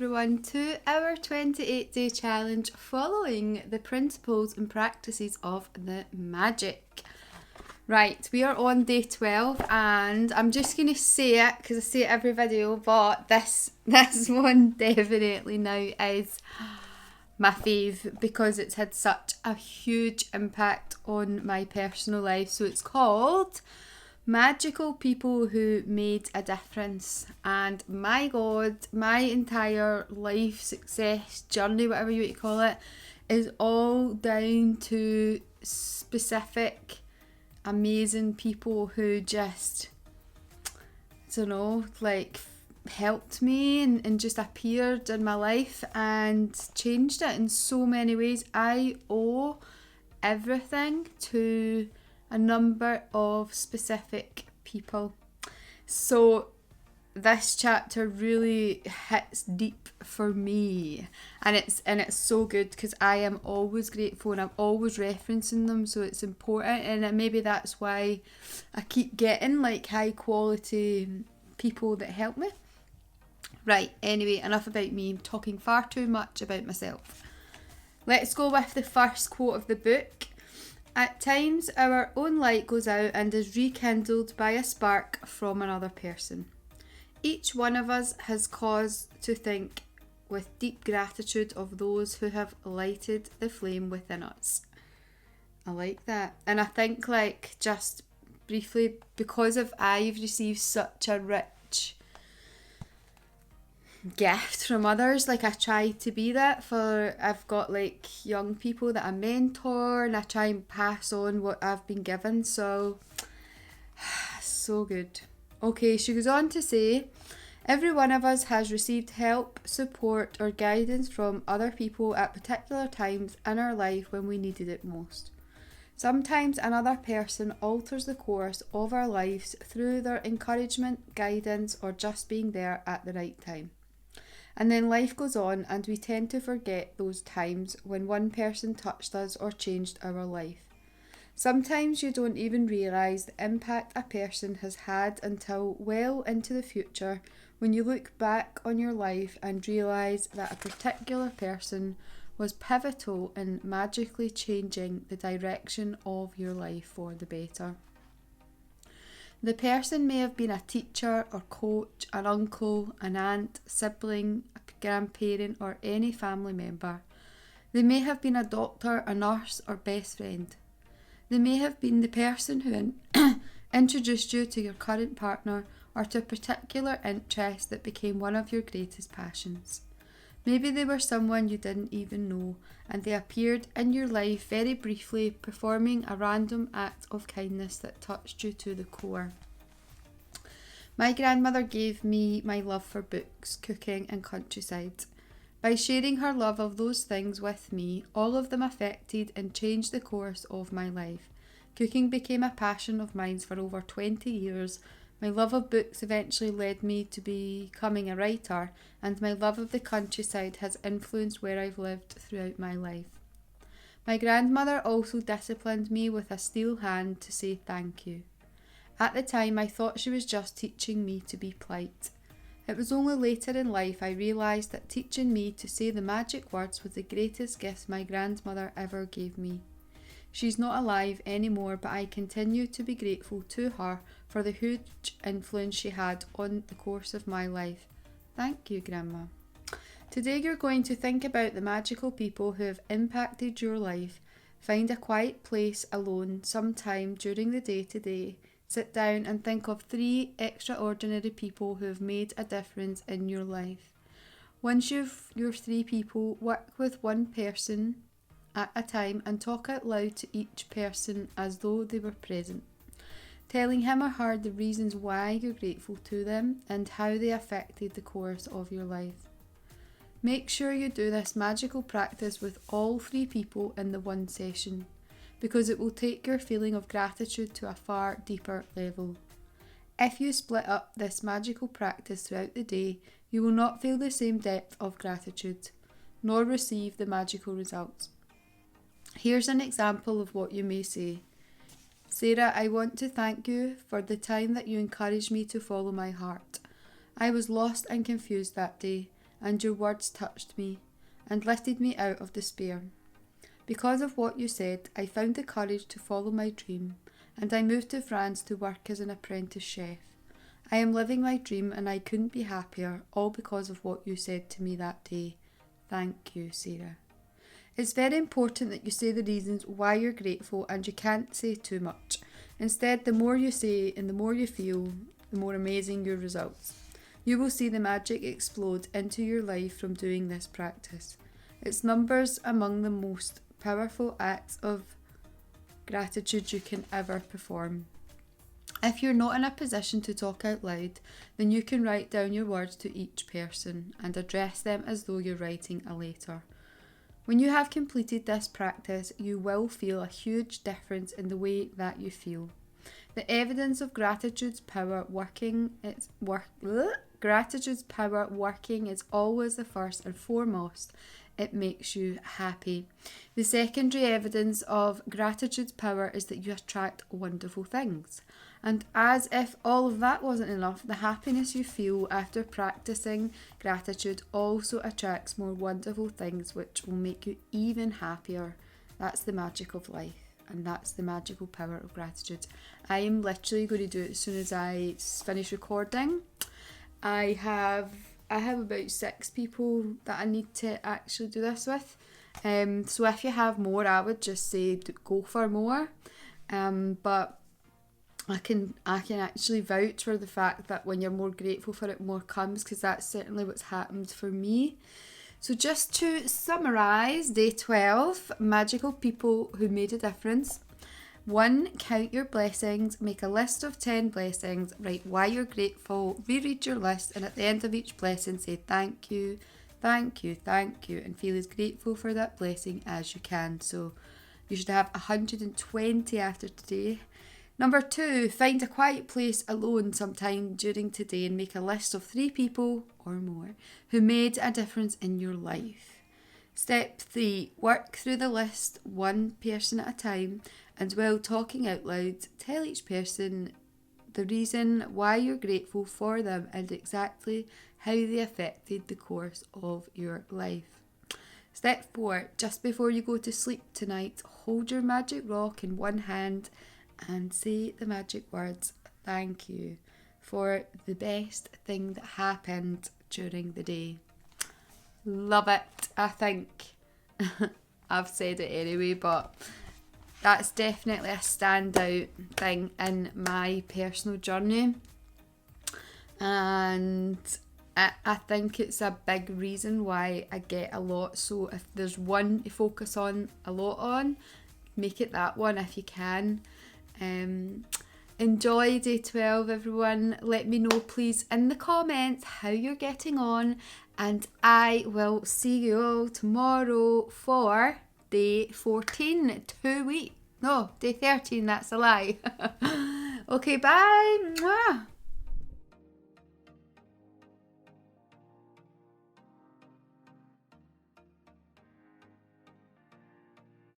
everyone to our 28-day challenge following the principles and practices of the magic. Right, we are on day 12 and I'm just going to say it because I say it every video, but this one definitely now is my fave because it's had such a huge impact on my personal life. So it's called Magical People Who Made a Difference. And my God, my entire life success journey, whatever you want to call it, is all down to specific amazing people who just, I don't know, like helped me and just appeared in my life and changed it in so many ways. I owe everything to a number of specific people. So this chapter really hits deep for me, and it's so good because I am always grateful and I'm always referencing them, so it's important, and maybe that's why I keep getting like high quality people that help me. Right, anyway, enough about me. I'm talking far too much about myself. Let's go with the first quote of the book. At times, our own light goes out and is rekindled by a spark from another person. Each one of us has cause to think with deep gratitude of those who have lighted the flame within us. I like that. And I think, like, just briefly, because I've received such a rich gift from others, like I try to be that for, I've got like young people that I mentor and I try and pass on what I've been given, so good. Okay, she goes on to say, every one of us has received help, support or guidance from other people at particular times in our life when we needed it most. Sometimes another person alters the course of our lives through their encouragement, guidance or just being there at the right time. And then life goes on and we tend to forget those times when one person touched us or changed our life. Sometimes you don't even realise the impact a person has had until well into the future when you look back on your life and realise that a particular person was pivotal in magically changing the direction of your life for the better. The person may have been a teacher or coach, an uncle, an aunt, sibling, a grandparent or any family member. They may have been a doctor, a nurse or best friend. They may have been the person who introduced you to your current partner or to a particular interest that became one of your greatest passions. Maybe they were someone you didn't even know and they appeared in your life very briefly, performing a random act of kindness that touched you to the core. My grandmother gave me my love for books, cooking and countryside. By sharing her love of those things with me, all of them affected and changed the course of my life. Cooking became a passion of mine for over 20 years. My love of books eventually led me to becoming a writer, and my love of the countryside has influenced where I've lived throughout my life. My grandmother also disciplined me with a steel hand to say thank you. At the time, I thought she was just teaching me to be polite. It was only later in life I realised that teaching me to say the magic words was the greatest gift my grandmother ever gave me. She's not alive anymore, but I continue to be grateful to her for the huge influence she had on the course of my life. Thank you, Grandma. Today you're going to think about the magical people who have impacted your life. Find a quiet place alone sometime during the day today. Sit down and think of 3 extraordinary people who have made a difference in your life. Once you've your 3 people, work with one person at a time and talk out loud to each person as though they were present, telling him or her the reasons why you're grateful to them and how they affected the course of your life. Make sure you do this magical practice with all 3 people in the one session, because it will take your feeling of gratitude to a far deeper level. If you split up this magical practice throughout the day, you will not feel the same depth of gratitude, nor receive the magical results. Here's an example of what you may say. Sarah, I want to thank you for the time that you encouraged me to follow my heart. I was lost and confused that day. and your words touched me and lifted me out of despair. Because of what you said, I found the courage to follow my dream, and I moved to France to work as an apprentice chef. I am living my dream and I couldn't be happier, all because of what you said to me that day. Thank you, Sarah. It's very important that you say the reasons why you're grateful, and you can't say too much. Instead, the more you say and the more you feel, the more amazing your results. You will see the magic explode into your life from doing this practice. Its numbers among the most powerful acts of gratitude you can ever perform. If you're not in a position to talk out loud, then you can write down your words to each person and address them as though you're writing a letter. When you have completed this practice, you will feel a huge difference in the way that you feel. The evidence of gratitude's power working is always the first and foremost. It makes you happy. The secondary evidence of gratitude's power is that you attract wonderful things. And as if all of that wasn't enough, the happiness you feel after practicing gratitude also attracts more wonderful things, which will make you even happier. That's the magic of life, and that's the magical power of gratitude. I am literally going to do it as soon as I finish recording. I have about 6 people that I need to actually do this with. So if you have more, I would just say go for more. But I can actually vouch for the fact that when you're more grateful for it, more comes, because that's certainly what's happened for me. So just to summarise, day 12, magical people who made a difference. 1. Count your blessings. Make a list of 10 blessings. Write why you're grateful. Reread your list, and at the end of each blessing say thank you, thank you, thank you, and feel as grateful for that blessing as you can. So you should have 120 after today. Number 2, find a quiet place alone sometime during today and make a list of 3 people or more who made a difference in your life. Step 3, work through the list one person at a time, and while talking out loud, tell each person the reason why you're grateful for them and exactly how they affected the course of your life. Step 4, just before you go to sleep tonight, hold your magic rock in one hand and say the magic words, thank you, for the best thing that happened during the day. Love it. I think I've said it anyway, but that's definitely a standout thing in my personal journey. And I think it's a big reason why I get a lot. So if there's one to focus on a lot on, make it that one if you can. Enjoy day 12, everyone. Let me know please in the comments how you're getting on, and I will see you all tomorrow for day 14. 2 weeks. No, day 13, that's a lie. Okay, bye. Mwah.